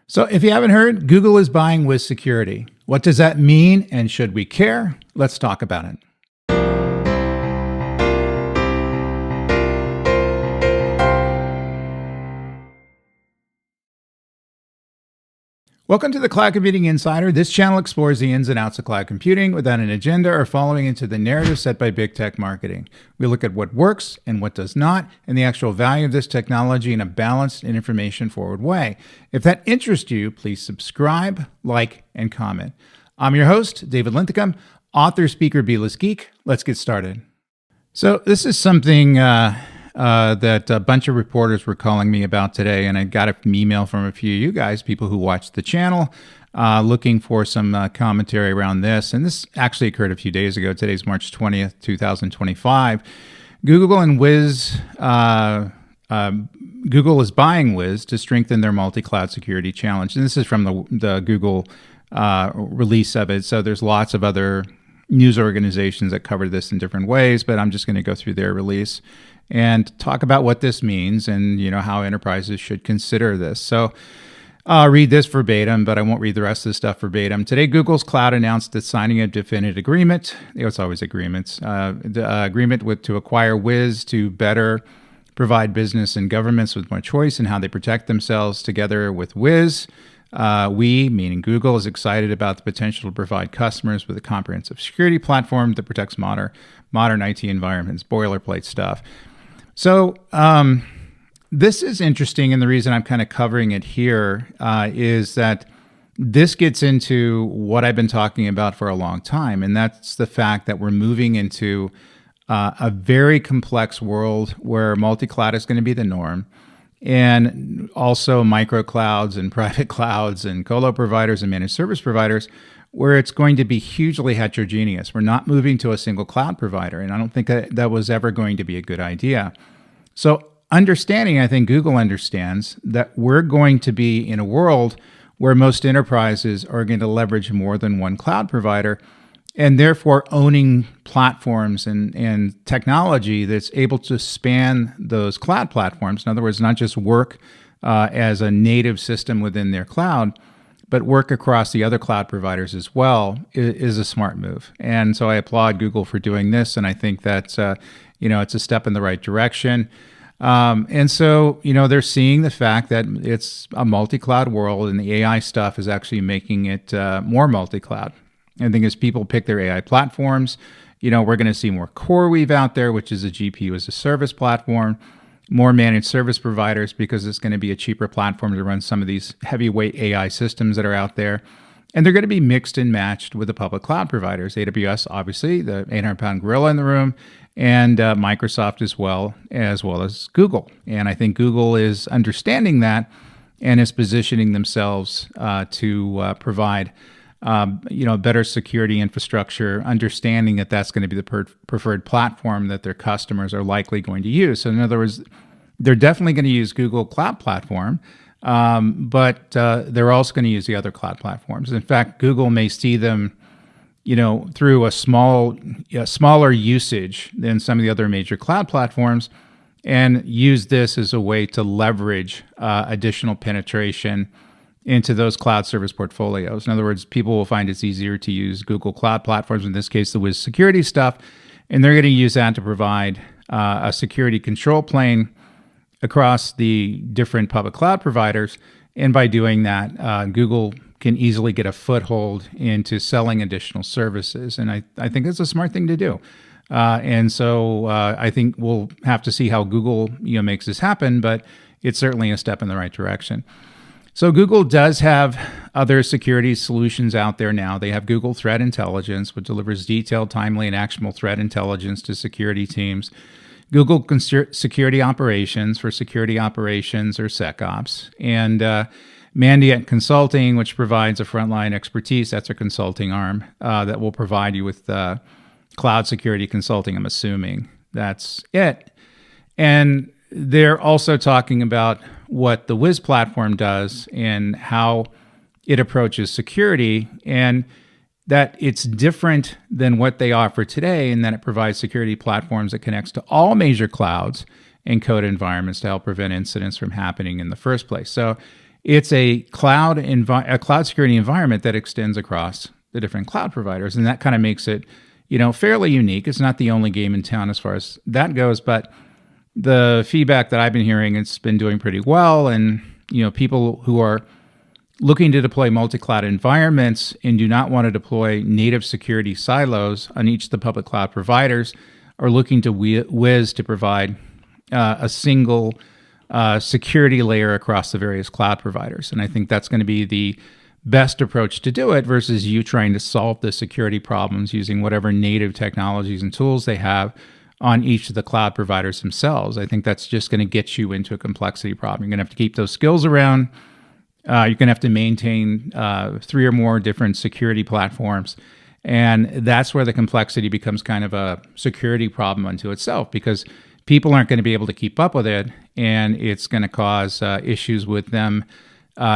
So if you haven't heard, Google is buying Wiz Security. What does that mean and should we care? Let's talk about it. Welcome to the Cloud Computing Insider. This channel explores the ins and outs of cloud computing without an agenda or following into the narrative set by big tech marketing. We look at what works and what does not, and the actual value of this technology in a balanced and information-forward way. If that interests you, please subscribe, like, and comment. I'm your host, David Linthicum, author, speaker, B-list geek. Let's get started. So this is something that a bunch of reporters were calling me about today, and I got an email from a few of you guys, people who watch the channel, looking for some commentary around this. And this actually occurred a few days ago. Today's March 20th, 2025. Google and Wiz, Google is buying Wiz to strengthen their multi-cloud security challenge. And this is from the Google release of it. So there's lots of other news organizations that cover this in different ways, but I'm just going to go through their release and talk about what this means and how enterprises should consider this. So I'll read this verbatim, but I won't read the rest of the stuff verbatim. Today, Google's cloud announced it's signing a definitive agreement. It's always agreements. The agreement to acquire Wiz to better provide business and governments with more choice in how they protect themselves. Together with Wiz, we, meaning Google, is excited about the potential to provide customers with a comprehensive security platform that protects modern IT environments, boilerplate stuff. So this is interesting, and the reason I'm kind of covering it here is that this gets into what I've been talking about for a long time, and that's the fact that we're moving into a very complex world where multi-cloud is going to be the norm, and also micro clouds and private clouds and colo providers and managed service providers, where it's going to be hugely heterogeneous. We're not moving to a single cloud provider, and I don't think that was ever going to be a good idea. So understanding, I think Google understands that we're going to be in a world where most enterprises are going to leverage more than one cloud provider, and therefore owning platforms and technology that's able to span those cloud platforms. In other words, not just work as a native system within their cloud, but work across the other cloud providers as well is a smart move. And so I applaud Google for doing this, and I think that's it's a step in the right direction. And so they're seeing the fact that it's a multi-cloud world, and the AI stuff is actually making it more multi-cloud. I think as people pick their AI platforms, we're going to see more CoreWeave out there, which is a GPU as a service platform, more managed service providers, because it's going to be a cheaper platform to run some of these heavyweight AI systems that are out there. And they're going to be mixed and matched with the public cloud providers. AWS, obviously, the 800-pound gorilla in the room, and Microsoft as well as Google. And I think Google is understanding that and is positioning themselves to provide better security infrastructure, understanding that that's going to be the preferred platform that their customers are likely going to use. So in other words, they're definitely going to use Google Cloud Platform, but they're also going to use the other cloud platforms. In fact, Google may see them, through a smaller usage than some of the other major cloud platforms, and use this as a way to leverage additional penetration into those cloud service portfolios. In other words, people will find it's easier to use Google Cloud Platforms, in this case, the Wiz security stuff, and they're going to use that to provide a security control plane across the different public cloud providers. And by doing that, Google can easily get a foothold into selling additional services. And I think it's a smart thing to do. And so I think we'll have to see how Google makes this happen, but it's certainly a step in the right direction. So Google does have other security solutions out there now. They have Google Threat Intelligence, which delivers detailed, timely, and actionable threat intelligence to security teams. Google Security Operations for security operations or SecOps. And Mandiant Consulting, which provides a frontline expertise. That's a consulting arm that will provide you with cloud security consulting, I'm assuming. That's it. And they're also talking about what the Wiz platform does and how it approaches security, and that it's different than what they offer today, and that it provides security platforms that connects to all major clouds and code environments to help prevent incidents from happening in the first place. So it's a cloud security environment that extends across the different cloud providers, and that kind of makes it, fairly unique. It's not the only game in town as far as that goes, but the feedback that I've been hearing, it's been doing pretty well. And people who are looking to deploy multi-cloud environments and do not want to deploy native security silos on each of the public cloud providers are looking to Wiz to provide a single security layer across the various cloud providers. And I think that's going to be the best approach to do it versus you trying to solve the security problems using whatever native technologies and tools they have on each of the cloud providers themselves. I think that's just going to get you into a complexity problem. You're going to have to keep those skills around. You're going to have to maintain 3 or more different security platforms. And that's where the complexity becomes kind of a security problem unto itself, because people aren't going to be able to keep up with it. And it's going to cause issues with them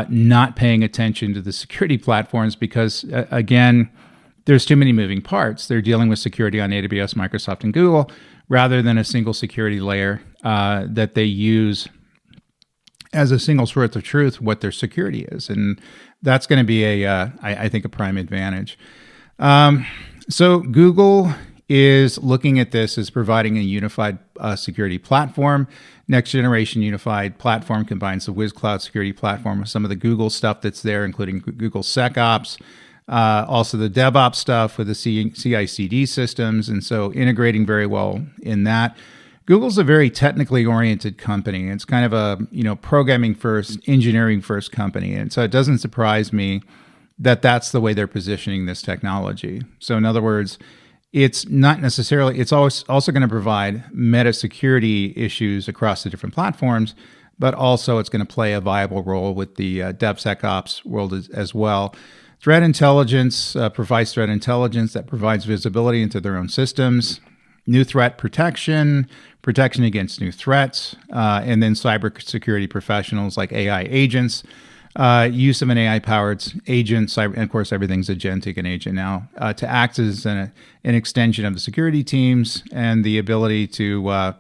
not paying attention to the security platforms because, again, there's too many moving parts. They're dealing with security on AWS, Microsoft, and Google rather than a single security layer that they use as a single source of truth what their security is. And that's going to be I think, a prime advantage. So Google is looking at this as providing a unified security platform. Next generation unified platform combines the Wiz Cloud security platform with some of the Google stuff that's there, including Google SecOps, also the DevOps stuff with the CI/CD systems, and so integrating very well in that. Google's a very technically oriented company. It's kind of a programming first, engineering first company, and so it doesn't surprise me that that's the way they're positioning this technology. So in other words, it's not necessarily, it's also going to provide meta security issues across the different platforms, but also it's going to play a viable role with the DevSecOps world as well. Threat intelligence provides threat intelligence that provides visibility into their own systems, new threat protection against new threats, and then cybersecurity professionals like AI agents, use of an AI-powered agent, and of course everything's agentic and agent now, to act as an extension of the security teams and the ability to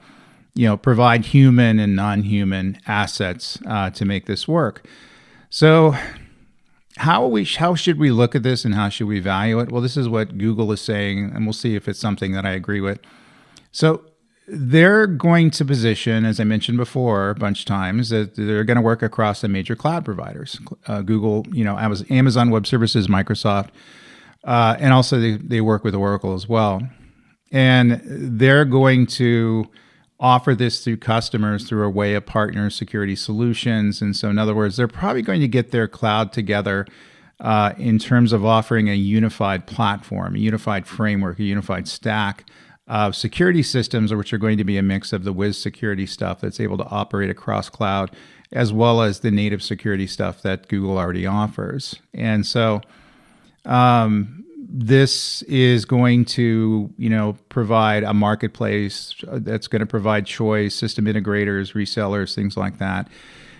provide human and non-human assets to make this work. So how should we look at this and how should we value it? Well, this is what Google is saying, and we'll see if it's something that I agree with. So they're going to position, as I mentioned before a bunch of times, that they're going to work across the major cloud providers. Google, Amazon Web Services, Microsoft, and also they work with Oracle as well. And they're going to offer this through customers through a way of partner security solutions. And so in other words, they're probably going to get their cloud together in terms of offering a unified platform, a unified framework, a unified stack of security systems, which are going to be a mix of the Wiz security stuff that's able to operate across cloud, as well as the native security stuff that Google already offers. And so this is going to, provide a marketplace that's going to provide choice, system integrators, resellers, things like that.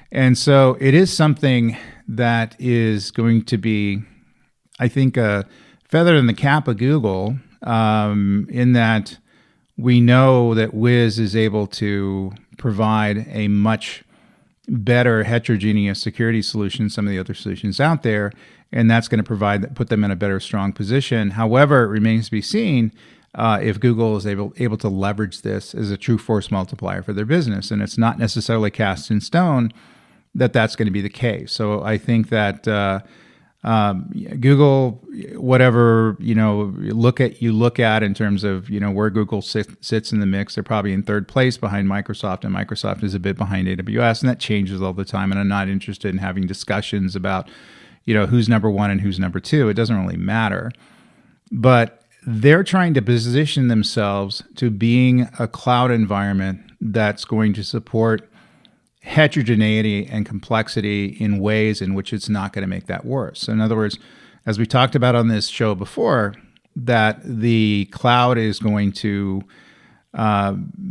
And so it is something that is going to be, I think, a feather in the cap of Google, in that we know that Wiz is able to provide a much better heterogeneous security solution than some of the other solutions out there, and that's going to put them in a better, strong position. However, it remains to be seen if Google is able to leverage this as a true force multiplier for their business, and it's not necessarily cast in stone that that's going to be the case. So I think that Google, whatever you look at in terms of where Google sits in the mix, they're probably in third place behind Microsoft, and Microsoft is a bit behind AWS, and that changes all the time. And I'm not interested in having discussions about who's number one and who's number two. It doesn't really matter. But they're trying to position themselves to being a cloud environment that's going to support heterogeneity and complexity in ways in which it's not going to make that worse. So in other words, as we talked about on this show before, that the cloud is going to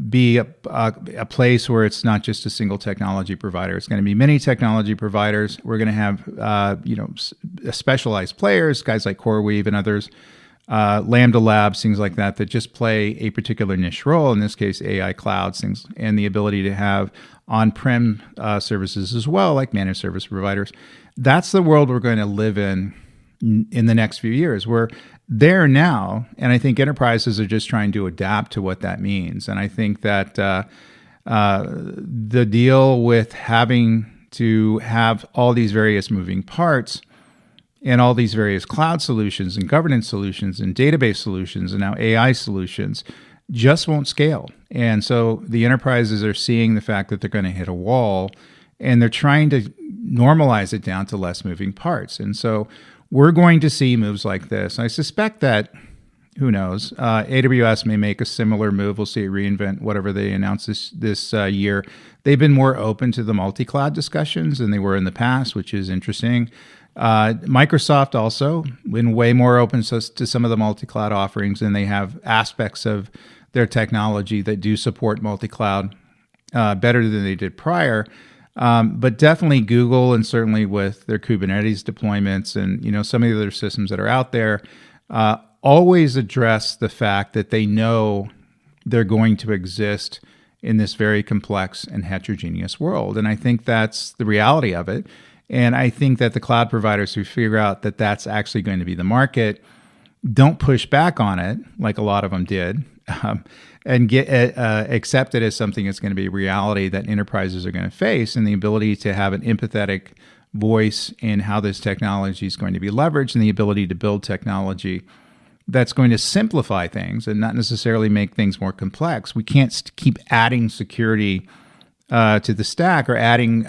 be a place where it's not just a single technology provider. It's going to be many technology providers. We're going to have specialized players, guys like CoreWeave and others, Lambda Labs, things like that, that just play a particular niche role, in this case, AI clouds, things, and the ability to have on-prem services as well, like managed service providers. That's the world we're going to live in the next few years. We're there now, and I think enterprises are just trying to adapt to what that means. And I think that the deal with having to have all these various moving parts and all these various cloud solutions and governance solutions and database solutions and now AI solutions just won't scale. And so the enterprises are seeing the fact that they're going to hit a wall, and they're trying to normalize it down to less moving parts. And so we're going to see moves like this. I suspect that, who knows, AWS may make a similar move. We'll see it reInvent whatever they announce this year. They've been more open to the multi-cloud discussions than they were in the past, which is interesting. Microsoft also been way more open to some of the multi-cloud offerings, and they have aspects of their technology that do support multi-cloud better than they did prior. But definitely Google, and certainly with their Kubernetes deployments and some of the other systems that are out there, always address the fact that they know they're going to exist in this very complex and heterogeneous world. And I think that's the reality of it. And I think that the cloud providers who figure out that that's actually going to be the market don't push back on it like a lot of them did, and get accept it as something that's going to be a reality that enterprises are going to face, and the ability to have an empathetic voice in how this technology is going to be leveraged, and the ability to build technology that's going to simplify things and not necessarily make things more complex. We can't keep adding security to the stack, or adding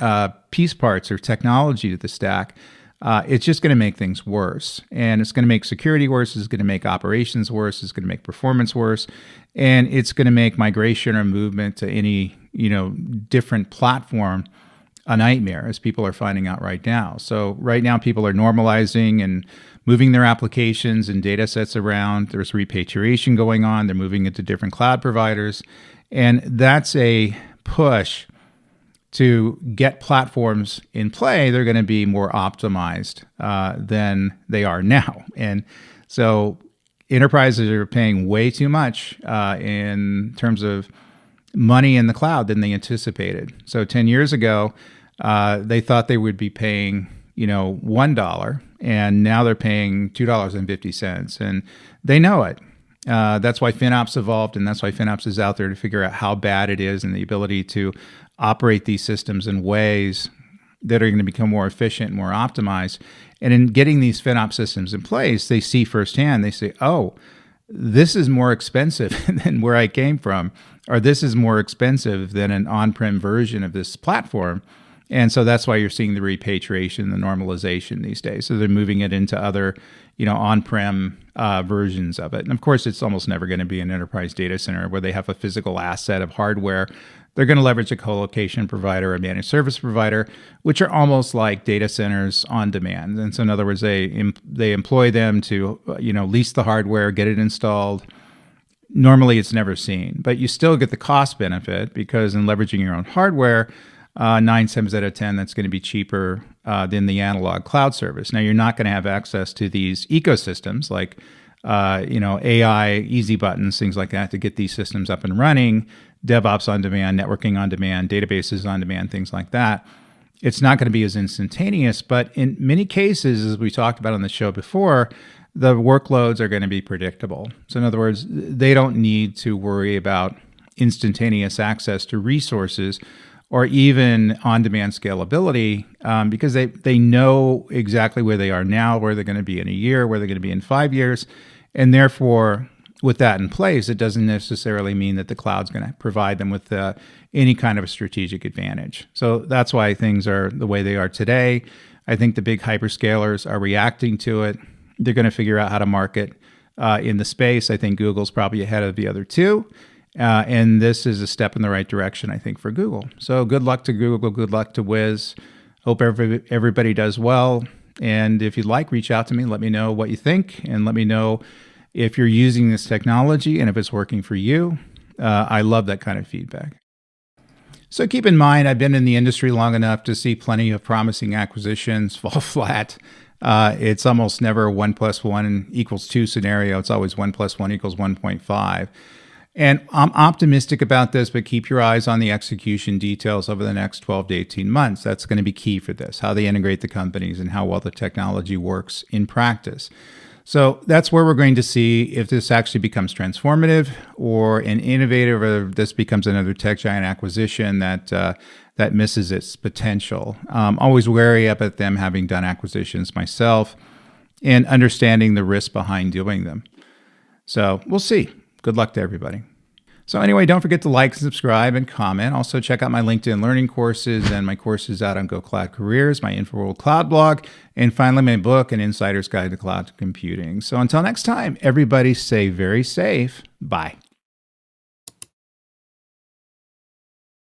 piece parts or technology to the stack. It's just going to make things worse, and it's going to make security worse. It's going to make operations worse. It's going to make performance worse, and it's going to make migration or movement to any different platform a nightmare, as people are finding out right now. So right now, people are normalizing and moving their applications and data sets around. There's repatriation going on. They're moving into different cloud providers, and that's a push to get platforms in play. They're going to be more optimized than they are now. And so enterprises are paying way too much in terms of money in the cloud than they anticipated. So 10 years ago, they thought they would be paying $1, and now they're paying $2.50, and they know it. That's why FinOps evolved, and that's why FinOps is out there to figure out how bad it is, and the ability to operate these systems in ways that are going to become more efficient, more optimized. And in getting these FinOps systems in place, they see firsthand, they say, oh, this is more expensive than where I came from, or this is more expensive than an on-prem version of this platform. And so that's why you're seeing the repatriation, the normalization these days. So they're moving it into other, on-prem versions of it. And of course, it's almost never going to be an enterprise data center where they have a physical asset of hardware. They're going to leverage a co-location provider, a managed service provider, which are almost like data centers on demand. And so in other words, they employ them to, lease the hardware, get it installed. Normally, it's never seen, but you still get the cost benefit, because in leveraging your own hardware, 9 times out of 10, that's going to be cheaper than the analog cloud service. Now, you're not going to have access to these ecosystems like, AI, easy buttons, things like that to get these systems up and running, DevOps on demand, networking on demand, databases on demand, things like that. It's not going to be as instantaneous, but in many cases, as we talked about on the show before, the workloads are going to be predictable. So in other words, they don't need to worry about instantaneous access to resources or even on-demand scalability, because they know exactly where they are now, where they're going to be in a year, where they're going to be in 5 years. And therefore, with that in place, it doesn't necessarily mean that the cloud's going to provide them with any kind of a strategic advantage. So that's why things are the way they are today. I think the big hyperscalers are reacting to it. They're going to figure out how to market in the space. I think Google's probably ahead of the other two. And this is a step in the right direction, I think, for Google. So good luck to Google. Good luck to Wiz. Hope everybody does well. And if you'd like, reach out to me. Let me know what you think, and let me know if you're using this technology and if it's working for you. I love that kind of feedback. So keep in mind, I've been in the industry long enough to see plenty of promising acquisitions fall flat. It's almost never a 1+1 = 2 scenario. It's always 1+1 = 1.5. And I'm optimistic about this, but keep your eyes on the execution details over the next 12 to 18 months. That's going to be key for this, how they integrate the companies and how well the technology works in practice. So that's where we're going to see if this actually becomes transformative or an innovative, or this becomes another tech giant acquisition that misses its potential. Always wary up at them having done acquisitions myself and understanding the risk behind doing them. So we'll see. Good luck to everybody. So anyway, don't forget to like, subscribe, and comment. Also, check out my LinkedIn learning courses and my courses out on Go Cloud Careers, my InfoWorld Cloud blog, and finally my book, An Insider's Guide to Cloud Computing. So until next time, everybody stay very safe. Bye.